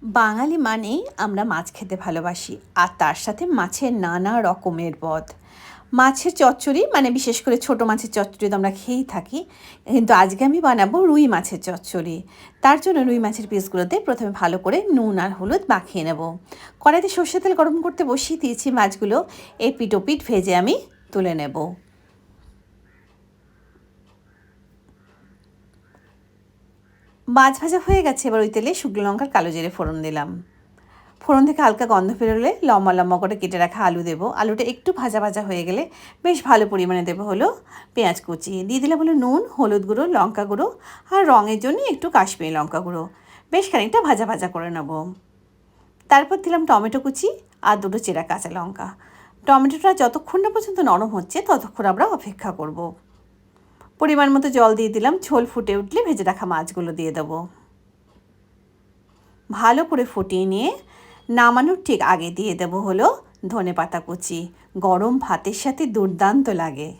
বাঙালি মানেই আমরা মাছ খেতে ভালোবাসি, আর তার সাথে মাছের নানা রকমের পদ। মাছের চচ্চড়ি মানে বিশেষ করে ছোটো মাছের চচ্চড়ি তো আমরা খেয়েই থাকি, কিন্তু আজকে আমি বানাবো রুই মাছের চচ্চড়ি। তার জন্য রুই মাছের পিসগুলোতে প্রথমে ভালো করে নুন আর হলুদ মাখিয়ে নেব। কড়াইতে সর্ষের তেল গরম করতে বসিয়ে দিয়েছি, মাছগুলো এপিট ওপিট ভেজে আমি তুলে নেব। মাছ ভাজা হয়ে গেছে, এবার ওই তেলে শুকনো লঙ্কার কালো জিরে ফোড়ন দিলাম। ফোড়ন থেকে হালকা গন্ধ বেরোলে লম্বা লম্বা করে কেটে রাখা আলু দেবো। আলুটা একটু ভাজা ভাজা হয়ে গেলে বেশ ভালো পরিমাণে দেবো হলো পেঁয়াজ কুচি, দিয়ে দিলাম হলো নুন, হলুদ গুঁড়ো, লঙ্কা গুঁড়ো আর রঙের জন্য একটু কাশ্মীরি লঙ্কা গুঁড়ো। বেশ খানিকটা ভাজা ভাজা করে নেব। তারপর দিলাম টমেটো কুচি আর দুটো চেরা কাঁচা লঙ্কা। টমেটোটা যতক্ষণ না পর্যন্ত নরম হচ্ছে ততক্ষণ আমরা অপেক্ষা করব। পরিমাণ মতো জল দিয়ে দিলাম, ঝোল ফুটে উঠলে ভেজে রাখা মাছগুলো দিয়ে দেবো। ভালো করে ফুটিয়ে নিয়ে নামানোর ঠিক আগে দিয়ে দেবো হলো ধনেপাতা কুচি। গরম ভাতের সাথে দুর্দান্ত লাগে।